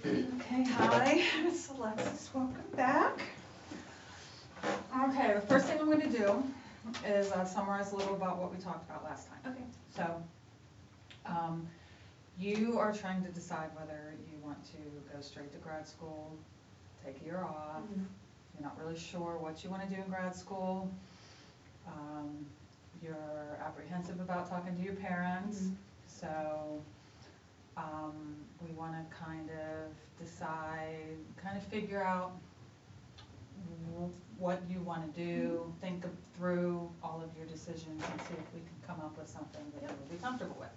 Okay, hi, it's Alexis, welcome back. Okay, the first thing I'm going to do is summarize a little about what we talked about last time. Okay. So, you are trying to decide whether you want to go straight to grad school, take a year off. You're not really sure what you want to do in grad school. You're apprehensive about talking to your parents. So we want to kind of decide, kind of figure out what you want to do, think through all of your decisions and see if we can come up with something that you'll be comfortable with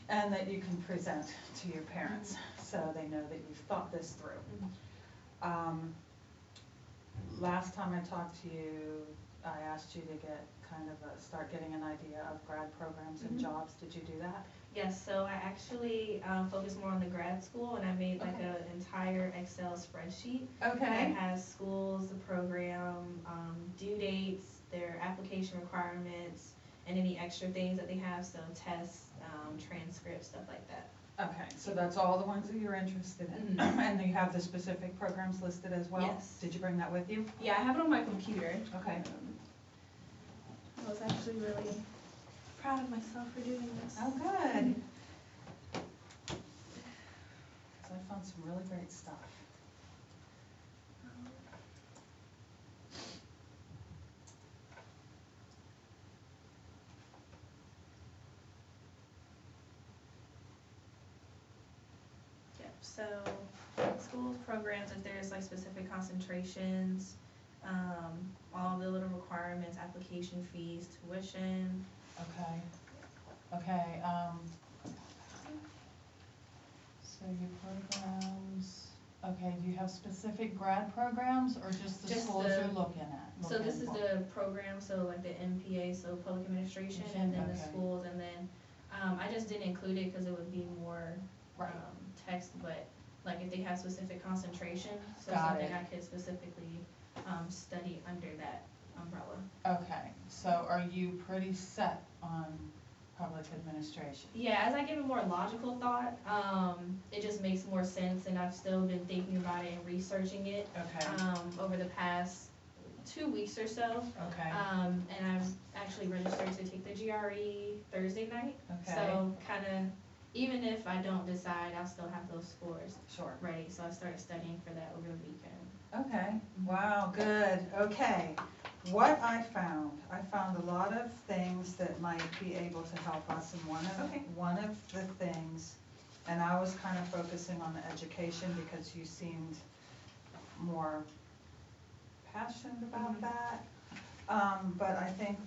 and that you can present to your parents so they know that you've thought this through. Last time I talked to you, I asked you to get kind of start getting an idea of grad programs and jobs. Did you do that? Yes, so I actually focused more on the grad school, and I made like an entire Excel spreadsheet that has schools, the program, due dates, their application requirements, and any extra things that they have, so tests, transcripts, stuff like that. Okay, so that's all the ones that you're interested in. And you have the specific programs listed as well? Yes. Did you bring that with you? Yeah, I have it on my computer. Okay. I was actually really proud of myself for doing this. Oh, good. So I found some really great stuff. Yep, so schools, programs, if there's like specific concentrations, all the little requirements, application fees, tuition. Okay. Okay, so your programs, okay, do you have specific grad programs or just the schools you're looking at? So this is the program, so like the MPA, so public administration, and then the schools, and then, I just didn't include it because it would be more, text, but like if they have specific concentration, so something I could specifically, study under that umbrella. Okay, so are you pretty set on public administration? Yeah, as I give it more logical thought, it just makes more sense, and I've still been thinking about it and researching it over the past 2 weeks or so. Okay. And I've actually registered to take the GRE Thursday night. Okay. So kind of, even if I don't decide, I'll still have those scores ready. So I started studying for that over the weekend. Okay, wow, good, okay. What I found a lot of things that might be able to help us, and one of the things, and I was kind of focusing on the education because you seemed more passionate about that, but I think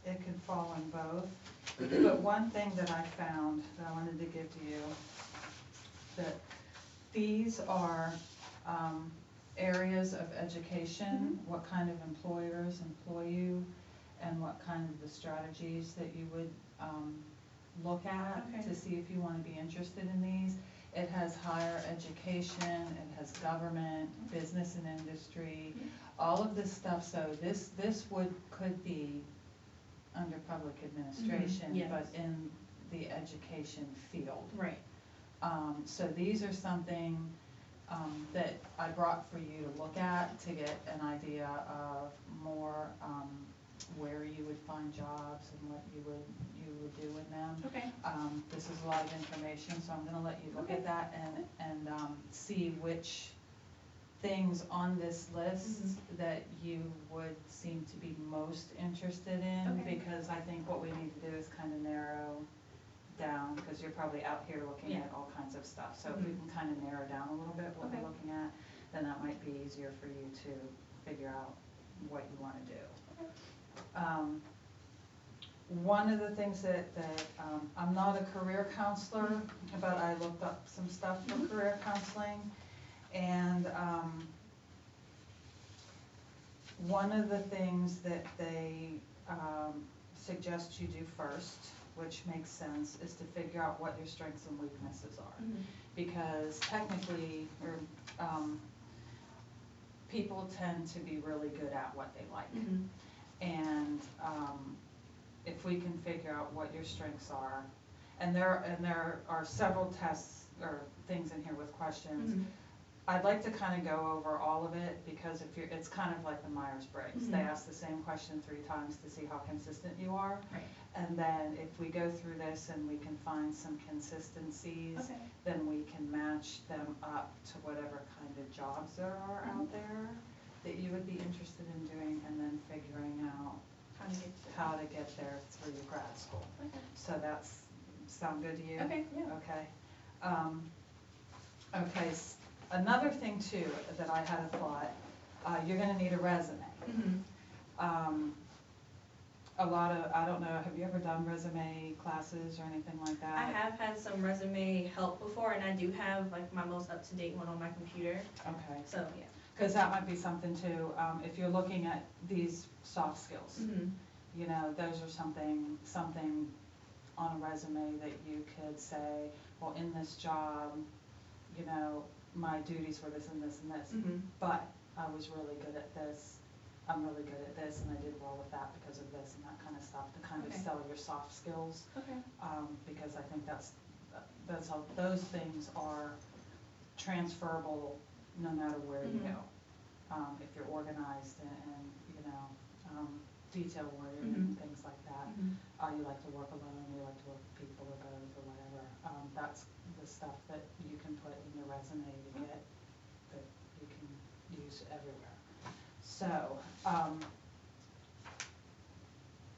it could fall in both. But one thing that I found that I wanted to give to you, that these are areas of education, what kind of employers employ you, and what kind of the strategies that you would look at to see if you want to be interested in these. It has higher education, it has government, business and industry, all of this stuff. So this could be under public administration, but in the education field. Right. So these are something that I brought for you to look at to get an idea of more where you would find jobs and what you would do with them. Okay. This is a lot of information, so I'm going to let you look at that and see which things on this list that you would seem to be most interested in, because I think what we need to do is kind of narrow down, because you're probably out here looking at all kinds of stuff. So if we can kind of narrow down a little bit what we're looking at, then that might be easier for you to figure out what you want to do. One of the things that I'm not a career counselor, but I looked up some stuff for career counseling, and one of the things that they suggest you do first, which makes sense, is to figure out what your strengths and weaknesses are. Because technically, people tend to be really good at what they like. And if we can figure out what your strengths are, and there are several tests or things in here with questions. Mhm. I'd like to kind of go over all of it, because if you're, it's kind of like the Myers-Briggs. They ask the same question 3 times to see how consistent you are. Right. And then if we go through this and we can find some consistencies, Okay. then we can match them up to whatever kind of jobs there are out there that you would be interested in doing, and then figuring out how to get there through your grad school. Okay. So that's, sound good to you? Okay, yeah. Okay. Okay, another thing too that I had a thought, you're gonna need a resume. Mhm. A lot of, I don't know, have you ever done resume classes or anything like that? I have had some resume help before, and I do have like my most up-to-date one on my computer, Okay, so yeah. because that might be something too, if you're looking at these soft skills, Mhm. you know, those are something on a resume that you could say, well, in this job, you know, my duties were this and this and this, Mhm. but I was really good at this, I'm really good at this, and I did well with that because of this and that kind of stuff, to kind of Okay. sell your soft skills. Okay. Because I think that's how, those things are transferable no matter where you Mhm. go. If you're organized and you know, detail oriented Mhm. and things like that. Mhm. You like to work alone, you like to work with people or both or whatever. That's the stuff that you can put in your resume to get, that you can use everywhere. So,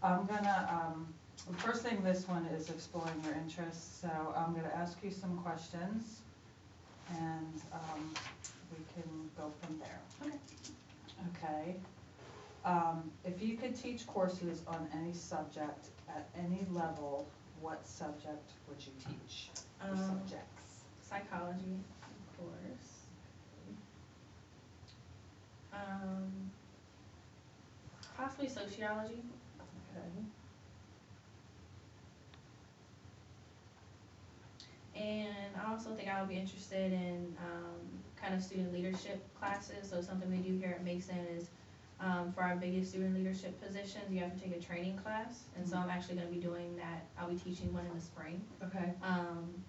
I'm gonna, the first thing, this one is exploring your interests, so I'm gonna ask you some questions, and, we can go from there. Okay. Okay. If you could teach courses on any subject at any level, what subject would you teach? Or subjects? Psychology, of course. Possibly sociology. Okay. And I also think I would be interested in kind of student leadership classes. So something we do here at Mason is for our biggest student leadership positions, you have to take a training class. And so I'm actually going to be doing that. I'll be teaching one in the spring. Okay.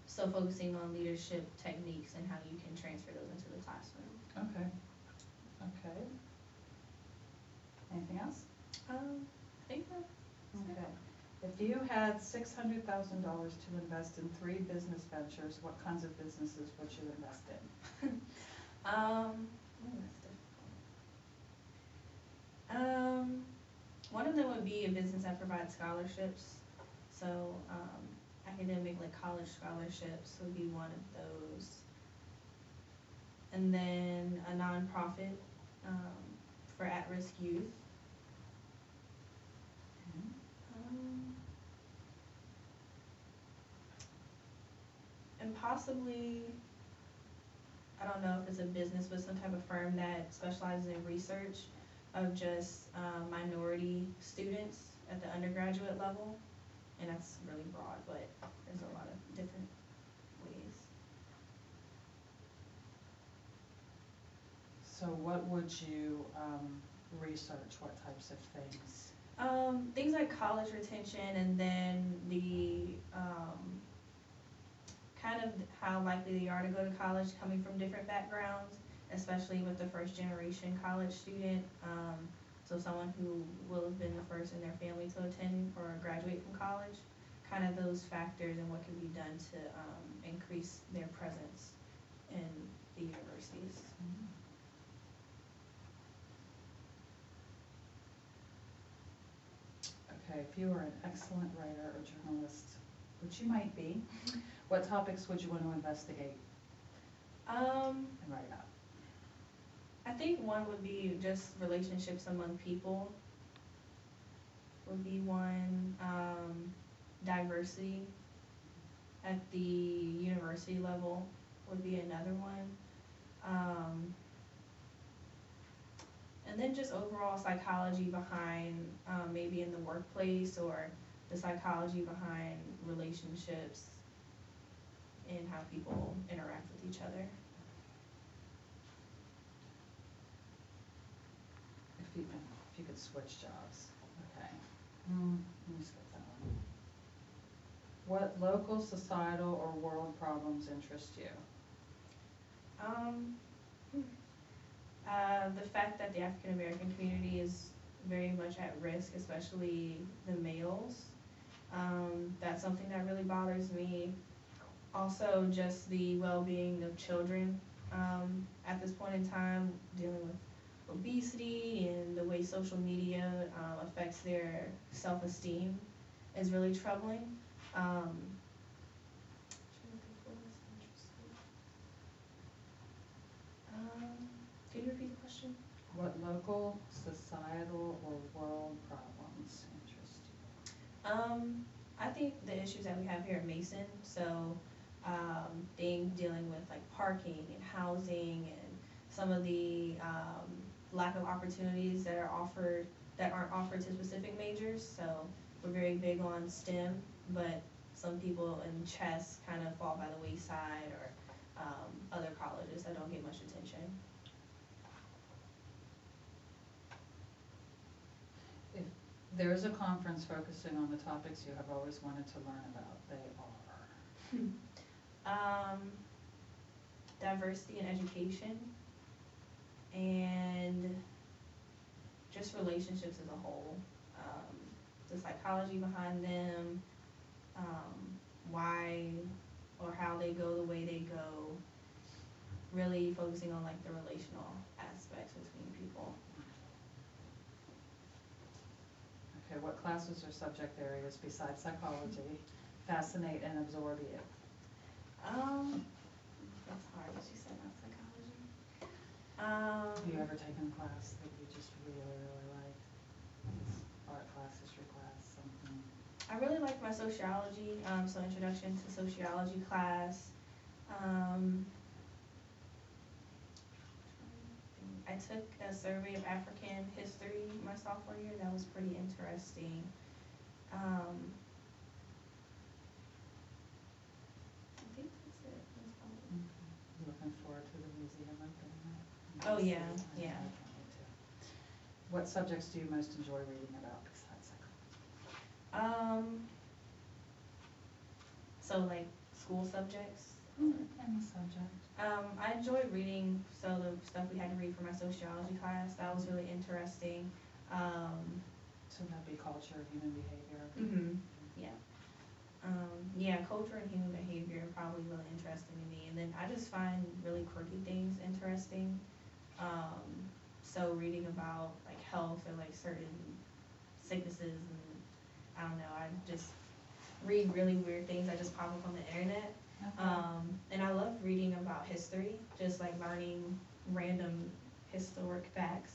So focusing on leadership techniques and how you can transfer those into the classroom. Okay. Okay. Anything else? I think that. Okay. If you had $600,000 to invest in 3 business ventures, what kinds of businesses would you invest in? That's difficult. One of them would be a business that provides scholarships. So, academic, like college scholarships would be one of those. And then a nonprofit, for at-risk youth. And possibly, I don't know if it's a business, but some type of firm that specializes in research of just minority students at the undergraduate level. And that's really broad, but there's a lot of different ways. So what would you research? What types of things? Things like college retention, and then the kind of how likely they are to go to college coming from different backgrounds, especially with the first generation college student. So someone who will have been the first in their family to attend or graduate from college, kind of those factors and what can be done to increase their presence in the universities. Okay, if you were an excellent writer or journalist, which you might be, what topics would you want to investigate and write about? I think one would be just relationships among people would be one. Diversity at the university level would be another one. And then just overall psychology behind maybe in the workplace, or the psychology behind relationships and how people interact with each other. If you could switch jobs, okay. Let me skip that one. What local, societal, or world problems interest you? Um, the fact that the African American community is very much at risk, especially the males. That's something that really bothers me. Also, just the well-being of children at this point in time, dealing with obesity and the way social media affects their self-esteem is really troubling. Trying to think what else interests me. Can you repeat the question? What local, societal, or world problems interest you? I think the issues that we have here at Mason, so dealing with like parking and housing and some of the lack of opportunities that aren't offered to specific majors. So we're very big on STEM, but some people in chess kind of fall by the wayside, or other colleges that don't get much attention. If there is a conference focusing on the topics you have always wanted to learn about, they are? Diversity in education and just relationships as a whole. The psychology behind them, why or how they go the way they go, really focusing on like the relational aspects between people. Okay, what classes or subject areas besides psychology fascinate and absorb you? That's hard, as you said, not psychology. Have you ever taken a class that you just really, really like? Art class, history class, something? I really like my sociology, so introduction to sociology class. I took a survey of African history my sophomore year. That was pretty interesting. I think that's it. That's probably it. Okay. Looking forward to the museum opening up. Oh yeah, yeah. I can't wait to. What subjects do you most enjoy reading about besides psychology? So like school subjects. Any subject. I enjoyed reading, so the stuff we had to read for my sociology class, that was really interesting. So that'd be culture, human behavior. Yeah. Yeah, culture and human behavior are probably really interesting to me. And then I just find really quirky things interesting. So reading about like health or like certain sicknesses, and I don't know, I just read really weird things that just pop up on the internet. Okay. And I love reading about history, just like learning random historic facts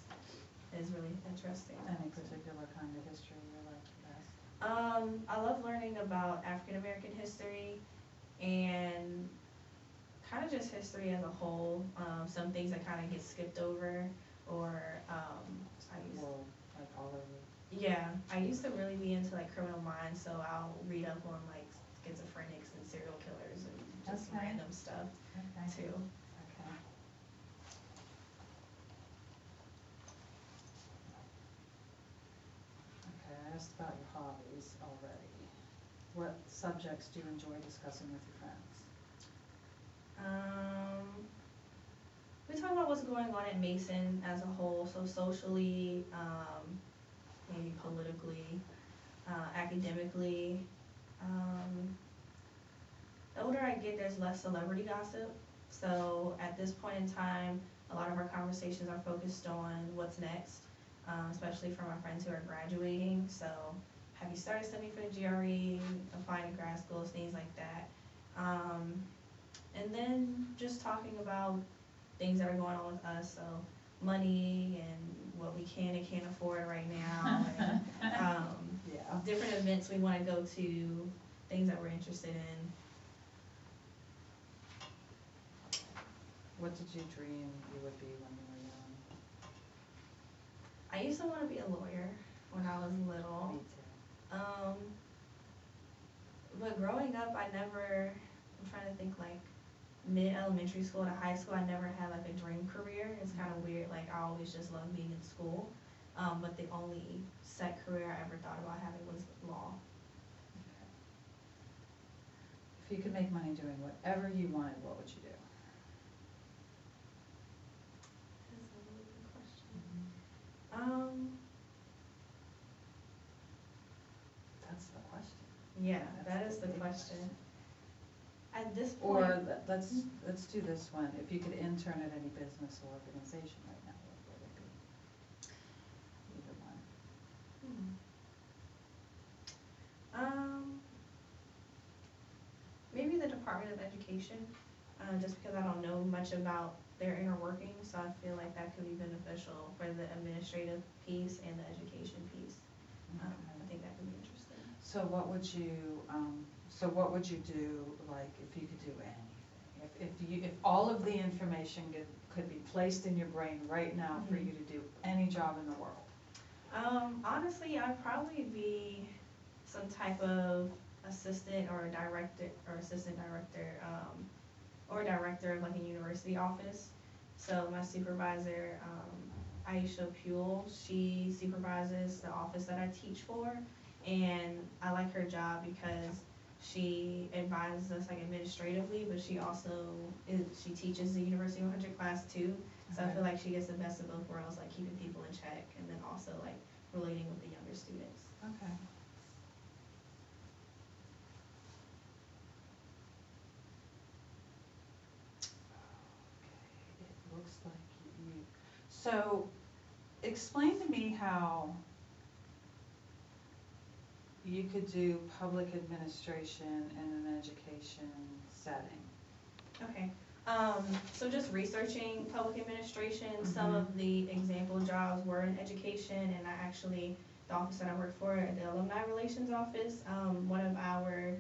is really interesting. Any particular kind of history you like the best? I love learning about African American history and kind of just history as a whole. Some things that kind of get skipped over, or Well, like all over. yeah, I used to really be into like Criminal Minds, so I'll read up on like schizophrenics and serial killers and just Okay. random stuff Okay. too. Okay. Okay, I asked about your hobbies already. What subjects do you enjoy discussing with your friends? We talk about what's going on at Mason as a whole, so socially, maybe politically, academically. The older I get, there's less celebrity gossip. So at this point in time, a lot of our conversations are focused on what's next, especially for my friends who are graduating. So have you started studying for the GRE, applying to grad schools, things like that. And then just talking about things that are going on with us, so money and what we can and can't afford right now, and Yeah. different events we want to go to, things that we're interested in. What did you dream you would be when you were young? I used to want to be a lawyer when I was little. Me too. But growing up, I'm trying to think like mid-elementary school to high school, I never had like a dream career. It's kind of weird, like I always just loved being in school. But the only set career I ever thought about having was law. If you could make money doing whatever you wanted, what would you do? That's a really good question. That's the question. Yeah, That's that is the big question. At this point. Or let's do this one. If you could intern at any business or organization right now, what would it be? Either one. Maybe the Department of Education, just because I don't know much about their inner workings, so I feel like that could be beneficial for the administrative piece and the education piece. I think that could be interesting. So what would you do, like, if you could do anything? If all of the information could be placed in your brain right now for you to do any job in the world? Honestly, I'd probably be some type of assistant or director or assistant director, or director of like a university office. So my supervisor, Aisha Puel, she supervises the office that I teach for, and I like her job because she advises us like administratively, but she also she teaches the University 100 class too. So I feel like she gets the best of both worlds, like keeping people in check and then also like relating with the younger students. Okay. It looks like you, so explain to me how you could do public administration in an education setting. Okay, so just researching public administration, some of the example jobs were in education, and I actually, the office that I work for, the Alumni Relations Office, one of our,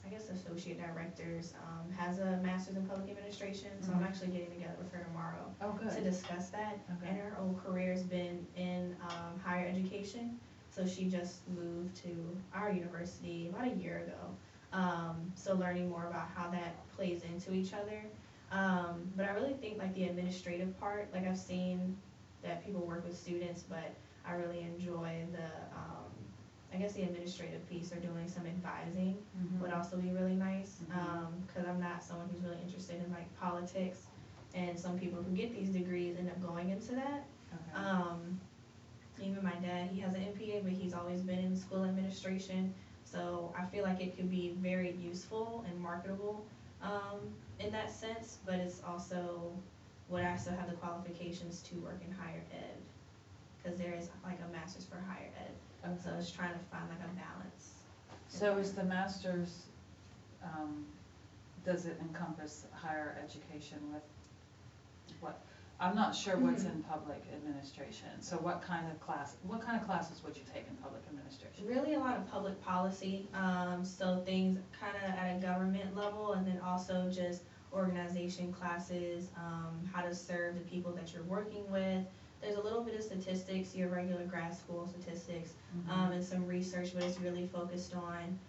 I guess, associate directors, has a master's in public administration, so I'm actually getting together with her tomorrow Oh, good. to discuss that. Okay. And her whole career's been in higher education, so she just moved to our university about a year ago. So learning more about how that plays into each other. But I really think like the administrative part, like I've seen that people work with students, but I really enjoy the, I guess the administrative piece, or doing some advising would also be really nice. Cause I'm not someone who's really interested in like politics, and some people who get these degrees end up going into that. Okay. Even my dad, he has an MPA, but he's always been in school administration. So I feel like it could be very useful and marketable in that sense, but it's also, would I still have the qualifications to work in higher ed? Because there is like a master's for higher ed. Okay. So it's trying to find like a balance. So is the master's, does it encompass higher education with what? I'm not sure what's in public administration, so what kind of classes would you take in public administration? Really a lot of public policy, so things kind of at a government level, and then also just organization classes, how to serve the people that you're working with. There's a little bit of statistics, your regular grad school statistics, and some research, but it's really focused on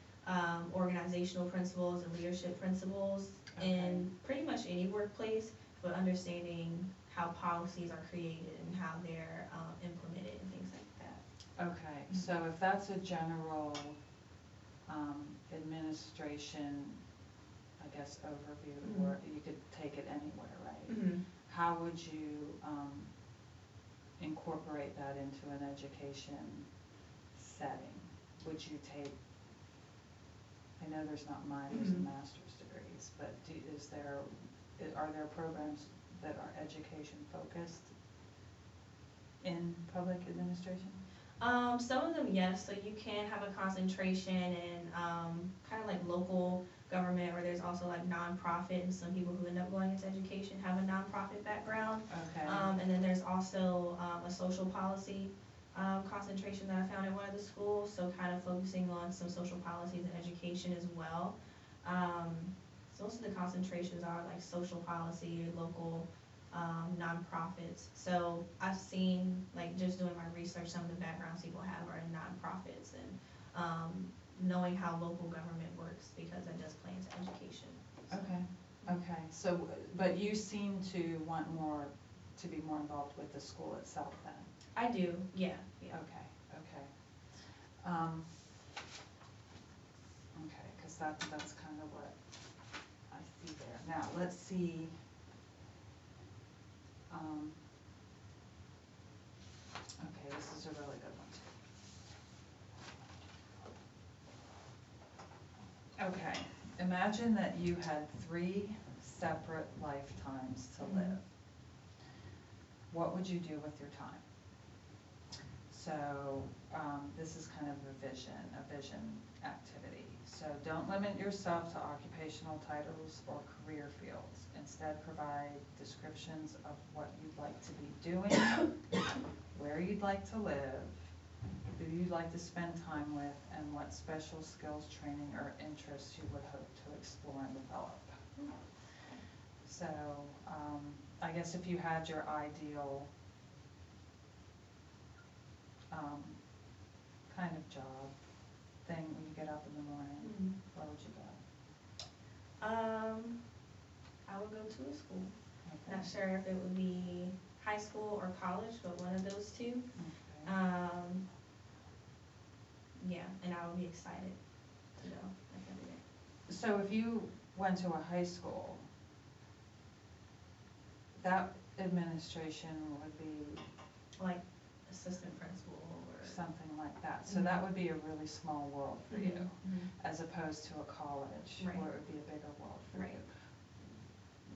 organizational principles and leadership principles in pretty much any workplace, but understanding how policies are created and how they're implemented and things like that. Okay, so if that's a general administration, I guess, overview, or you could take it anywhere, right? How would you incorporate that into an education setting? Would you take, I know there's not minors and master's degrees, but are there programs that are education focused in public administration? Some of them, yes. So you can have a concentration in kind of like local government, or there's also like nonprofit, and some people who end up going into education have a nonprofit background. Okay. And then there's also a social policy concentration that I found at one of the schools, so kind of focusing on some social policies and education as well. So most of the concentrations are like social policy, local nonprofits. So I've seen, like just doing my research, some of the backgrounds people have are in nonprofits, and knowing how local government works, because that does play into education. So. Okay, so, but you seem to want to be more involved with the school itself then? I do, yeah. Okay. Okay, because that's kind of what be there. Now, let's see. Okay, this is a really good one too. Okay, imagine that you had 3 separate lifetimes to live. What would you do with your time? So, this is kind of a vision activity. So don't limit yourself to occupational titles or career fields. Instead, provide descriptions of what you'd like to be doing, where you'd like to live, who you'd like to spend time with, and what special skills, training, or interests you would hope to explore and develop. So, I guess if you had your ideal kind of job thing when you get up in the morning, where would you go? I would go to a school. Okay. Not sure if it would be high school or college, but one of those two. Okay. Yeah, and I would be excited to go like every day. So if you went to a high school, that administration would be Like assistant principal or something like that. So that would be a really small world for you, Mhm. as opposed to a college, Right. where it would be a bigger world for Right. you.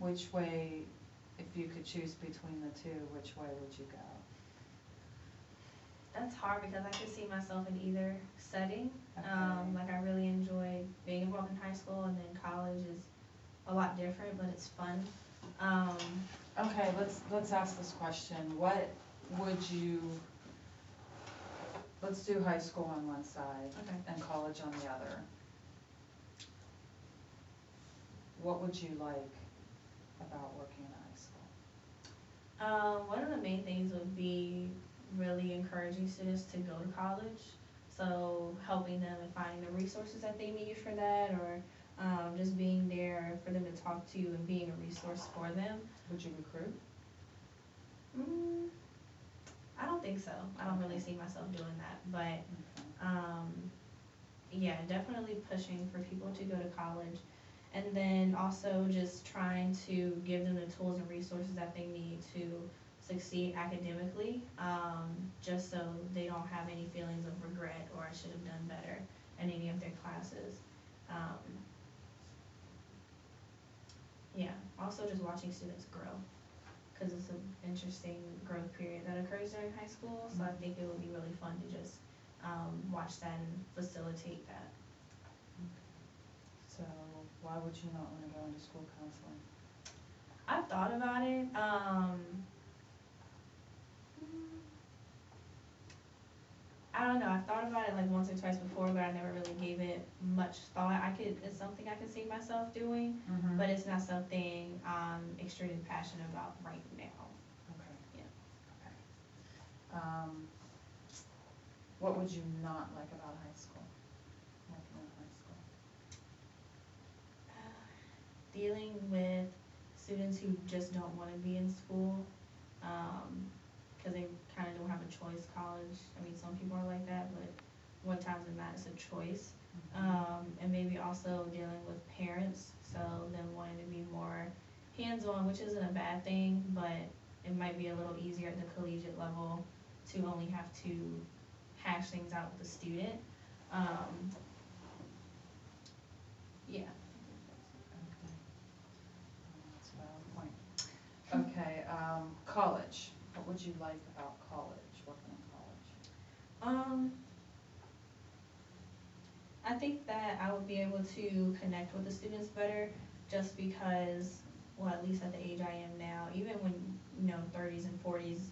Which way, if you could choose between the two, which way would you go? That's hard because I could see myself in either setting. Okay. Like I really enjoyed being involved in high school, and then college is a lot different, but it's fun. Okay, let's ask this question. What would you, let's do high school on one side Okay. and college on the other. What would you like about working in high school? One of the main things would be really encouraging students to go to college. So helping them and finding the resources that they need for that, or just being there for them to talk to and being a resource for them. Would you recruit? I don't think so. I don't really see myself doing that, but Okay. yeah, definitely pushing for people to go to college, and then also just trying to give them the tools and resources that they need to succeed academically, just so they don't have any feelings of regret or I should have done better in any of their classes. Yeah, also just watching students grow, because it's an interesting growth period that occurs during high school, so I think it would be really fun to just watch that and facilitate that. So why would you not want to go into school counseling? I've thought about it. I don't know. I've thought about it like once or twice before, but I never really gave it much thought. It's something I could see myself doing, but it's not something I'm extremely passionate about right now. Okay. Yeah. Okay. What would you not like about high school? Working in high school? Dealing with students who just don't want to be in school, because they kind of don't have a choice. College, I mean, some people are like that, but one times in that it's a choice. And maybe also dealing with parents, so them wanting to be more hands-on, which isn't a bad thing, but it might be a little easier at the collegiate level to only have to hash things out with the student. Yeah. Okay. That's a valid point. Okay, college. What would you like about college, working in college? I think that I would be able to connect with the students better, just because, well, at least at the age I am now, even when, 30s and 40s,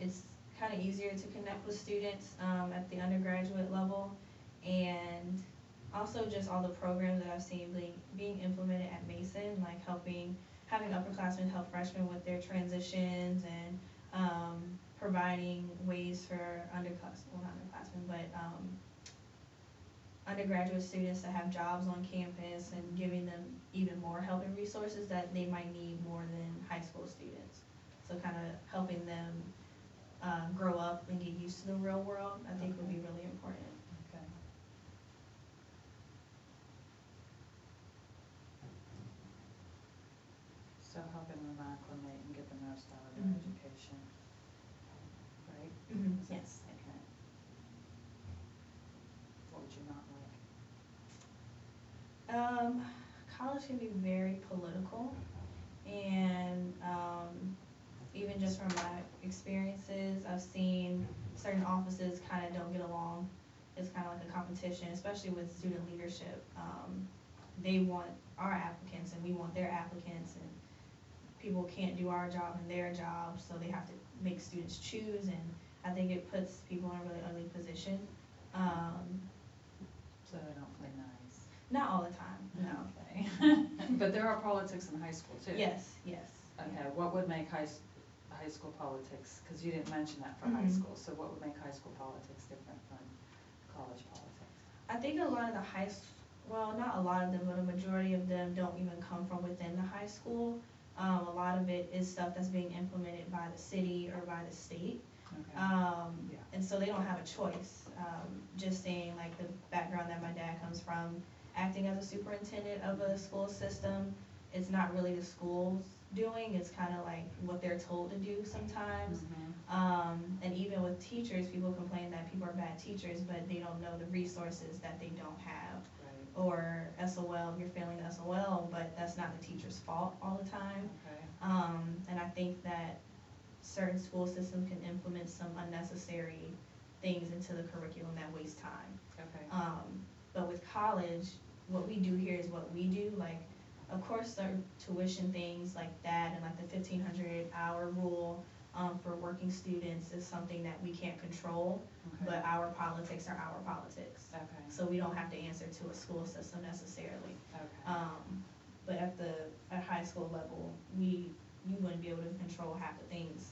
it's kind of easier to connect with students at the undergraduate level. And also just all the programs that I've seen being implemented at Mason, like having upperclassmen help freshmen with their transitions, and providing ways for undergraduate students to have jobs on campus, and giving them even more help and resources that they might need more than high school students. So kind of helping them grow up and get used to the real world, I think would be really important. Okay. So helping them acclimate and get the most out of their Mhm. education, right? Yes. Okay. What would you not like? College can be very political, and even just from my experiences, I've seen certain offices kind of don't get along. It's kind of like a competition, especially with student leadership. They want our applicants and we want their applicants, and people can't do our job and their job, so they have to make students choose, and I think it puts people in a really ugly position. So they don't play nice. Not all the time, no. Okay. But there are politics in high school too. Yes, yes. Okay, what would make high school politics, because you didn't mention that for high Mhm. school, so what would make high school politics different from college politics? I think a lot of the well, not a lot of them, but a majority of them don't even come from within the high school. A lot of it is stuff that's being implemented by the city or by the state. Okay. Yeah. And so they don't have a choice. Just saying, like, the background that my dad comes from, acting as a superintendent of a school system, it's not really the school's doing, it's kind of like what they're told to do sometimes. And even with teachers, people complain that people are bad teachers, but they don't know the resources that they don't have. Right. Or SOL, you're failing the SOL, but that's not the teacher's fault all the time. Okay. And I think that certain school systems can implement some unnecessary things into the curriculum that waste time. Okay. But with college, what we do here is what we do. Like, of course, there are tuition things like that, and like the 1,500-hour rule for working students is something that we can't control. Okay. But our politics are our politics. Okay. So we don't have to answer to a school system necessarily. Okay. But at high school level, you wouldn't be able to control half the things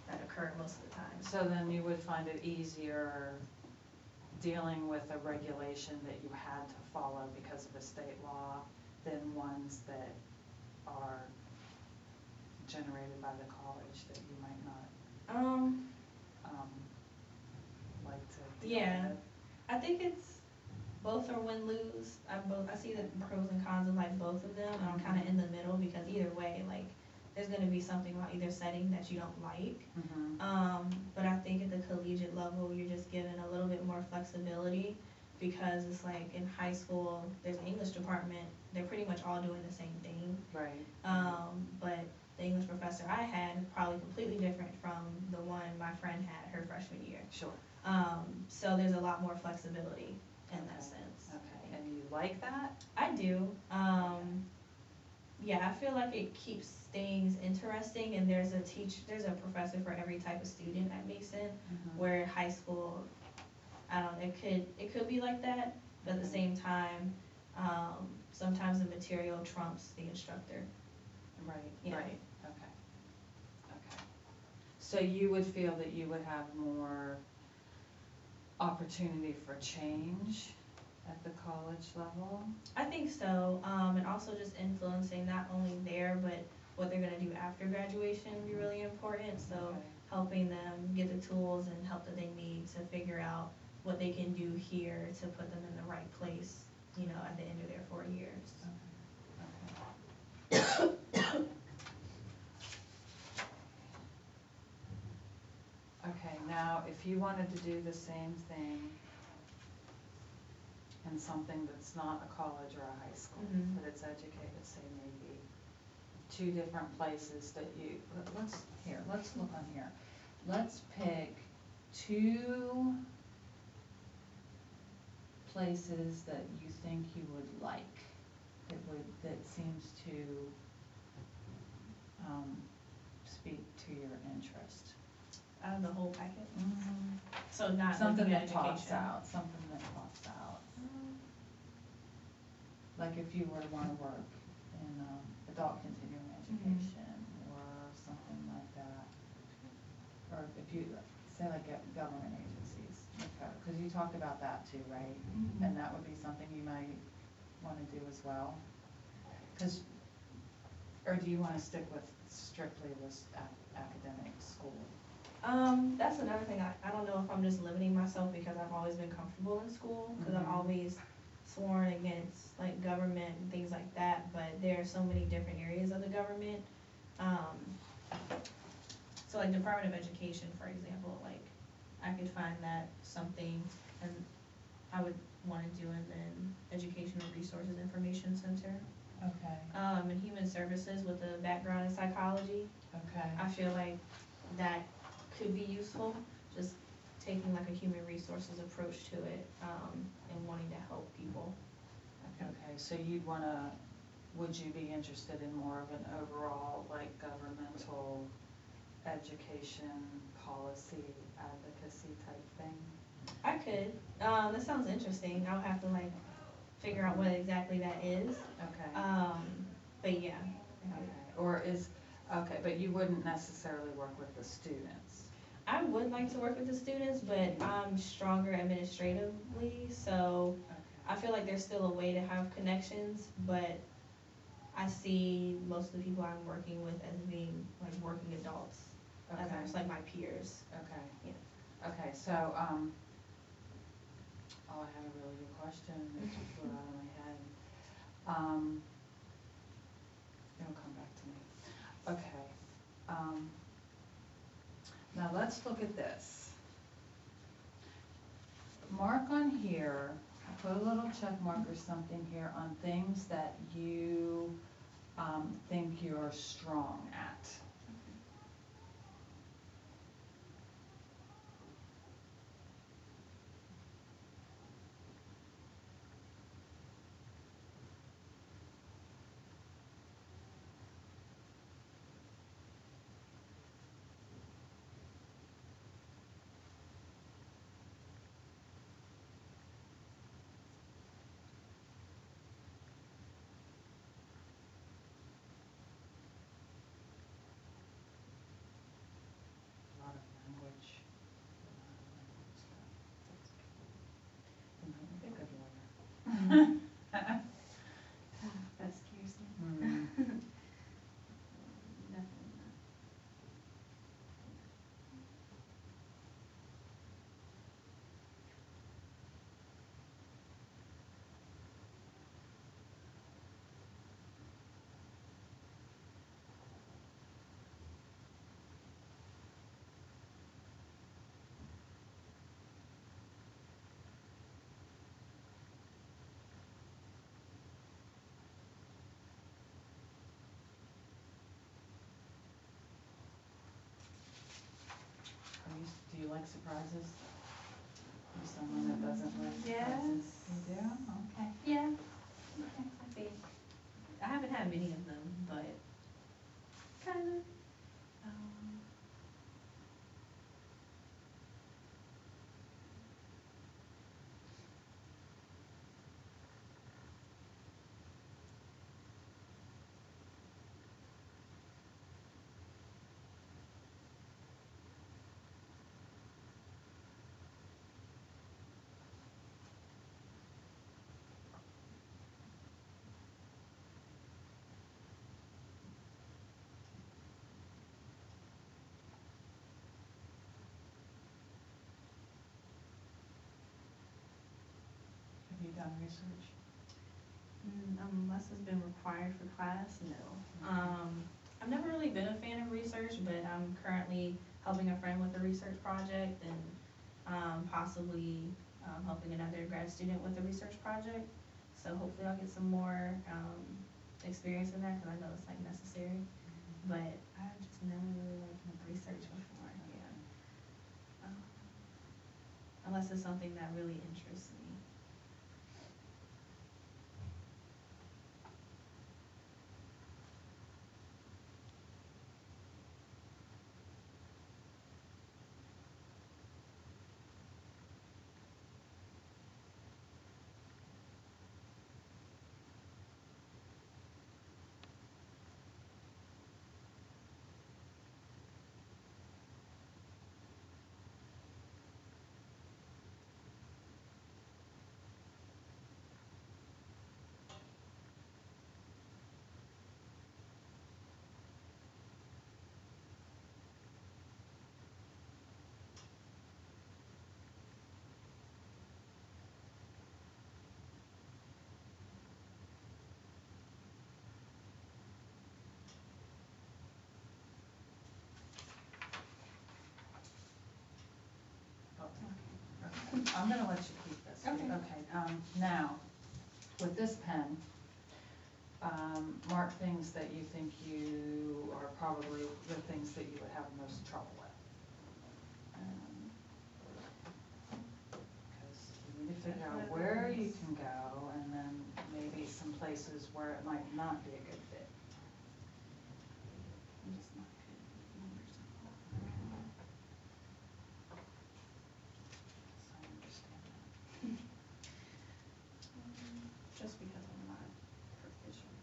that occur most of the time. So then you would find it easier dealing with a regulation that you had to follow because of a state law than ones that are generated by the college that you might not like to deal Yeah. with? I think both are win-lose. I see the pros and cons of like both of them, and I'm kind of in the middle because either way, like, there's going to be something about either setting that you don't like. But I think at the collegiate level, you're just given a little bit more flexibility because it's like in high school, there's an English department. They're pretty much all doing the same thing. Right. But the English professor I had is probably completely different from the one my friend had her freshman year. Sure. So there's a lot more flexibility in that Okay. sense. Okay, and you like that? I do. Yeah, I feel like it keeps things interesting, and there's a professor for every type of student at Mason, where high school, I don't know, it could be like that, but at the same time, sometimes the material trumps the instructor. Right, Yeah. right, okay. Okay. So you would feel that you would have more opportunity for change at the college level? I think so, and also just influencing not only there, but what they're gonna do after graduation would be really important, so Okay. helping them get the tools and help that they need to figure out what they can do here to put them in the right place, at the end of their 4 years. Okay. Okay, now if you wanted to do the same thing in something that's not a college or a high school, Mhm. but it's educated, say maybe 2 different places that let's look on here. Let's pick 2 places that you think you would like, that seems to speak to your interest. Out of the whole packet, so not Something looking at that pops education. out, something that pops out. Like if you were to wanna work in, adult continuing education or something like that. Or if you, say like at government agencies, cause you talked about that too, right? Mhm. And that would be something you might wanna do as well? Or do you wanna stick with strictly this academic school? That's another thing, I don't know if I'm just limiting myself because I've always been comfortable in school, cause I've Mhm. always sworn against like government and things like that, but there are so many different areas of the government, Um, so like Department of Education, for example, like I could find that something and I would wanna do in then Educational Resources Information Center. Okay, And Human Services with a background in psychology. okay, I feel like that could be useful, just taking like a human resources approach to it, and wanting to help people. okay, so you'd wanna, would you be interested in more of an overall, like, governmental education policy advocacy type thing? I could, that sounds interesting, I'll have to like figure out what exactly that is, Okay, but yeah. okay, or is, okay, but you wouldn't necessarily work with the students? I would like to work with the students, but I'm stronger administratively, so I feel like there's still a way to have connections, but I see most of the people I'm working with as being like working adults, as Okay. almost like my peers. Okay. Yeah. Okay, so, oh, I had a really good question, it just flew out of my head. It'll come back to me. Okay, now let's look at this. Mark on here, put a little check mark or something here on things that you, think you're strong at. A lot of language. You might make a good lawyer. That scares me. Hmm. Definitely not. Do you like surprises? Are you someone that doesn't like surprises? Yes. You do? Okay. Yeah. I think, I haven't had many of them, but kind of, Have you done research? unless it's been required for class, no. I've never really been a fan of research, but I'm currently helping a friend with a research project and, possibly, helping another grad student with a research project. So hopefully I'll get some more, experience in that, cause I know it's like necessary, but I've just never really like research before, yeah. Unless it's something that really interests me. I'm gonna let you keep this. Okay. Okay, now, with this pen, mark things that you think you are probably the things that you would have most trouble with. Because you need to figure out where you can go, and then maybe some places where it might not be a good fit. I'm just not good with numbers. So I understand that. Just because I'm not proficient.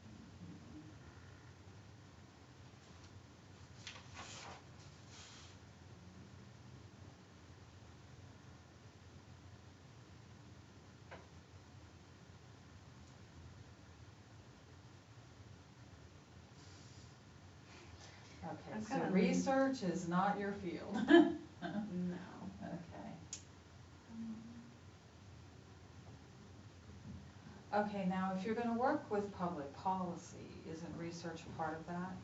Okay, I'm so kinda research is not your field. No. Okay. Okay, now if you're gonna work with public policy, isn't research a part of that?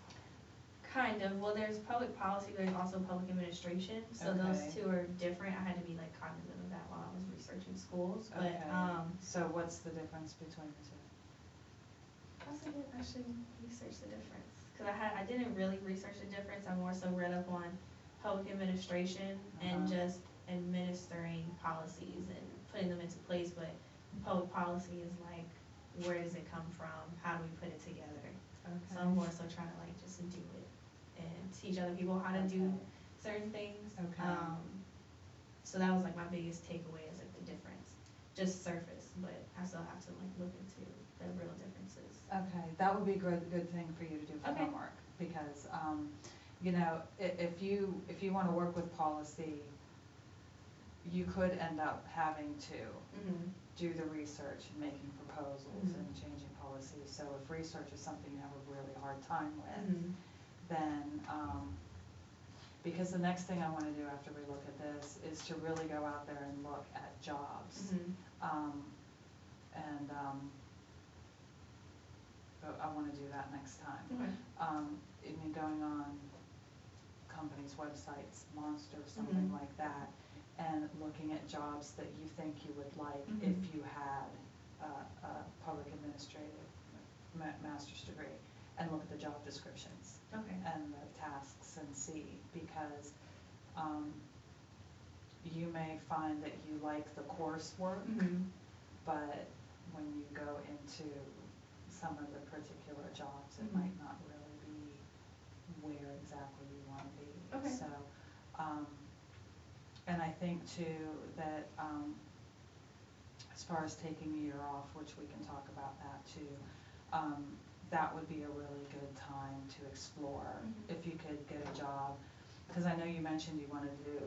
Kind of. Well, there's public policy, but there's also public administration. So those Okay. two are different. I had to be like cognizant of that while I was researching schools. But Okay. So what's the difference between the two? I didn't actually research the difference because I didn't really research the difference. I more so read up on public administration and just administering policies and putting them into place. But public policy is like, where does it come from? How do we put it together? So I'm more so trying to like just do it and teach other people how to do certain things. Okay. So that was like my biggest takeaway is like the difference, just surface, but I still have to like look into the real differences. Okay, that would be a good thing for you to do for Okay. homework, because, you know, if you wanna work with policy, you could end up having to do the research and making proposals and changing policies. So if research is something you have a really hard time with, then, because the next thing I wanna do after we look at this is to really go out there and look at jobs. But I wanna do that next time. Okay. I mean, going on companies' websites, Monster, something like that, and looking at jobs that you think you would like if you had a public administrative master's degree, and look at the job descriptions. Okay. And the tasks and see, because you may find that you like the coursework, but when you go into some of the particular jobs, it might not really be where exactly you want to be. Okay. So, and I think too that as far as taking a year off, which we can talk about that too, that would be a really good time to explore if you could get a job. Because I know you mentioned you wanted to,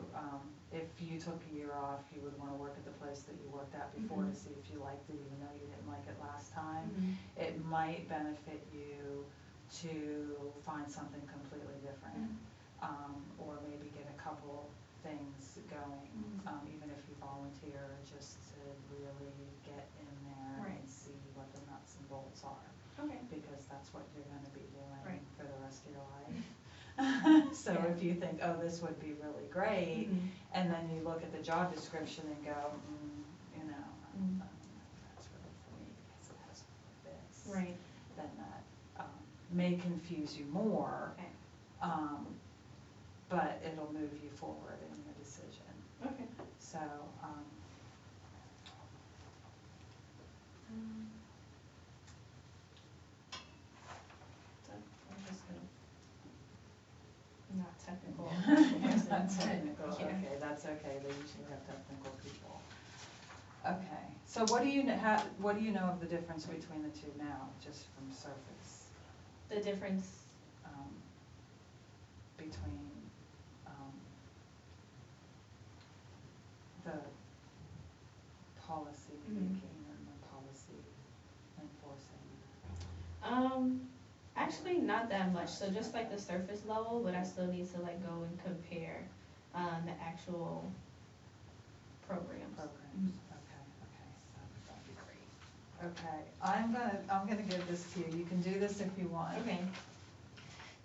if you took a year off, you would want to work at the place that you worked at before to see if you liked it, even though you didn't like it last time. It might benefit you to find something completely different, or maybe get a couple things going, even if you volunteer, just to really get in there and see what the nuts and bolts are. Okay. Because that's what you're gonna be doing for the rest of your life. So if you think, oh, this would be really great, and then you look at the job description and go, you know, I don't know if that's really for me because it has this. Right. Then that may confuse you more, Okay. but it'll move you forward in your decision. Okay. So, I'm just gonna, not technical. Not technical, Yeah. okay, that's okay, they usually have technical people. Okay, so what do you know of the difference between the two now, just from surface? The difference. Between, the policy making and the policy enforcing? Actually not that much, so just like the surface level, but I still need to like go and compare, the actual programs. Programs, okay, that'd be great. Okay, I'm gonna give this to you, you can do this if you want. Okay.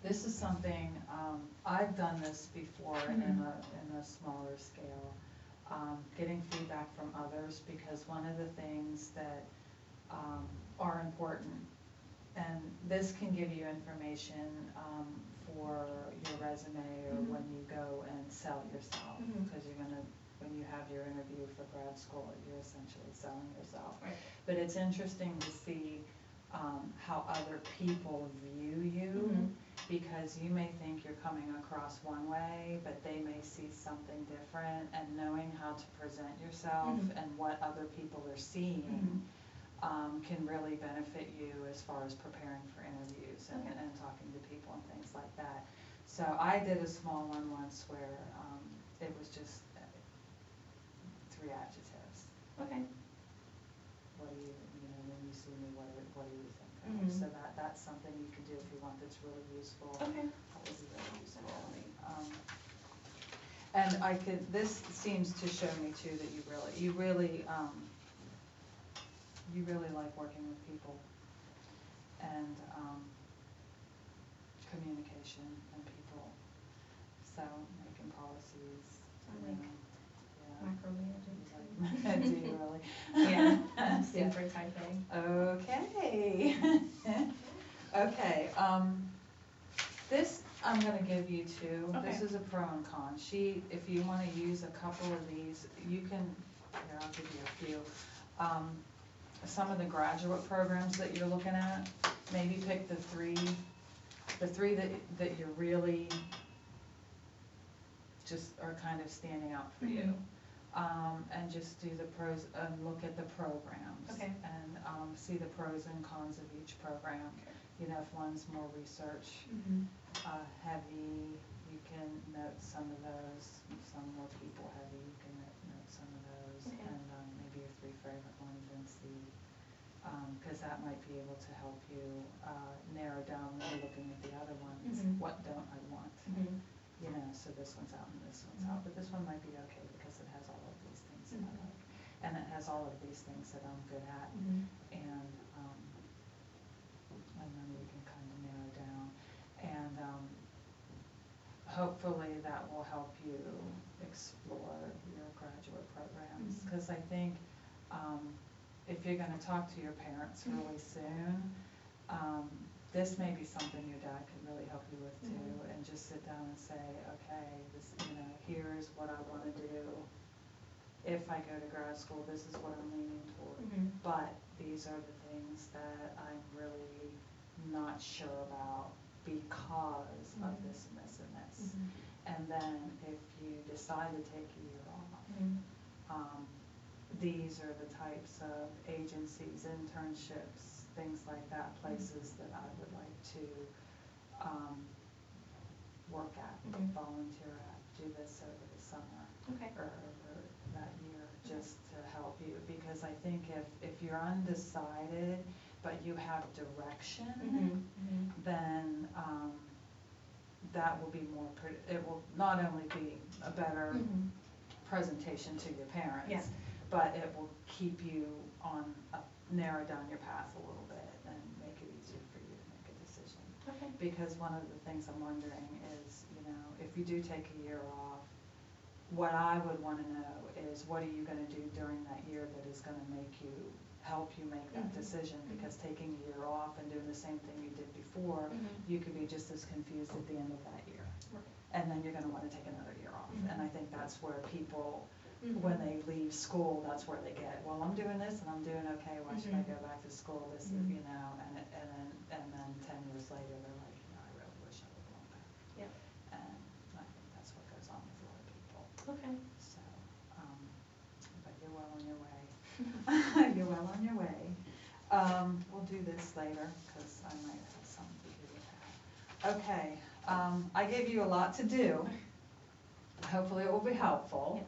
This is something, I've done this before in a smaller scale. getting feedback from others, because one of the things that are important, and this can give you information for your resume or Mhm. when you go and sell yourself, Mhm. because you're gonna, when you have your interview for grad school, you're essentially selling yourself. Right. But it's interesting to see how other people view you, Mhm. because you may think you're coming across one way, but they may see something different, and knowing how to present yourself Mhm. and what other people are seeing can really benefit you as far as preparing for interviews and, Okay. and talking to people and things like that. So I did a small one once where it was just 3 adjectives. Okay. What do you, when you see me, what do you think of? Mhm. So that's something you can do if you want, that's really useful. Okay. That was really useful. And I could, this seems to show me too that you really like working with people and communication and people. So making policies. I like Yeah. micromanaging. Do you really? Yeah, I'm Yeah. super type A. Okay. Okay, this I'm gonna give you two. This Okay. is a pro and con sheet. If you wanna use a couple of these, you can, here, I'll give you a few. Some of the graduate programs that you're looking at, maybe pick the three that you're really just are kind of standing out for you. And just do the pros, and look at the programs. Okay. And see the pros and cons of each program. You know, if one's more research heavy, you can note some of those. Some more people heavy, you can note some of those. Okay. And maybe your 3 favorite ones, and see, because that might be able to help you narrow down when you're looking at the other ones. What don't I want? You know, so this one's out and this one's out, but this one might be okay because it has all of these things that I like, and it has all of these things that I'm good at, and then we can kind of narrow down, and hopefully that will help you explore your graduate programs, because I think if you're going to talk to your parents really soon, this may be something your dad can really help you with too, and just sit down and say, okay, this, here's what I want to do. If I go to grad school, this is what I'm leaning toward. But these are the things that I'm really not sure about because of this and this and this. And then if you decide to take a year off, these are the types of agencies, internships, things like that, places that I would like to work at, volunteer at, do this over the summer. Okay. Or over that year, just to help you, because I think if you're undecided, but you have direction, then that will be more, it will not only be a better presentation to your parents, Yeah. but it will keep you on, narrow down your path a little bit and make it easier for you to make a decision. Okay. Because one of the things I'm wondering is, if you do take a year off, what I would want to know is, what are you going to do during that year that is going to help you make that decision? Because taking a year off and doing the same thing you did before, you could be just as confused at the end of that year. Right. And then you're going to want to take another year off. And I think that's where people, when they leave school, that's where they get, well, I'm doing this and I'm doing okay, why should I go back to school? This is, and then 10 years later, they're like, I really wish I would have gone back. Yeah. And I think that's what goes on with a lot of people. Okay. So, but you're well on your way. You're well on your way. We'll do this later, because I might have something to do with that. Okay, I gave you a lot to do. Hopefully it will be helpful. Yes.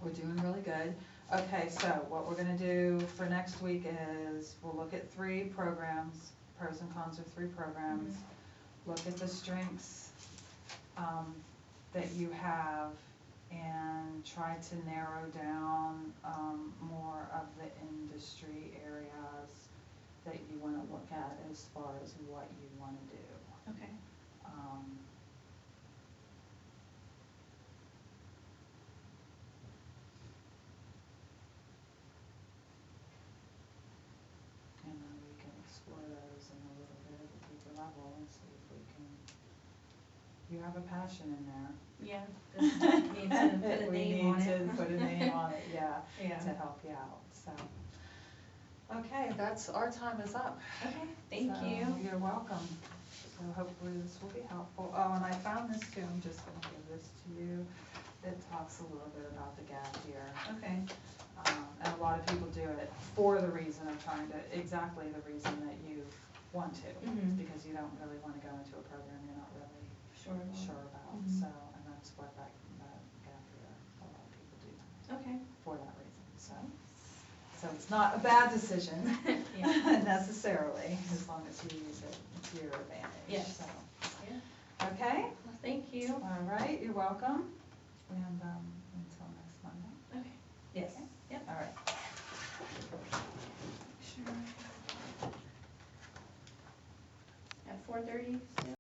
We're doing really good. Okay, so what we're gonna do for next week is, we'll look at 3 programs, pros and cons of 3 programs. Look at the strengths that you have, and try to narrow down more of the industry areas that you want to look at as far as what you want to do. Okay. and see if we can, you have a passion in there. Yeah, just need to put a name on it. We need to put a name on it, yeah, Yeah. to help you out, so. Okay, that's, our time is up. Okay, thank So, you. You're welcome. So hopefully this will be helpful. Oh, and I found this too, I'm just gonna give this to you. It talks a little bit about the gap year. Okay. And a lot of people do it for the reason of trying to, exactly the reason that you want to. Mhm. Because you don't really wanna go into a program you're not really Sure. sure about, Mhm. so, and that's what that gap year, a lot of people do Okay. for that reason, so. So it's not a bad decision Yeah. necessarily, as long as you use it to your advantage, Yes. so. Yeah. Okay, Well, thank you. all right, you're welcome, and, until next Monday. Okay. Yes. Okay. Yep. All right. Sure. At 4:30 still?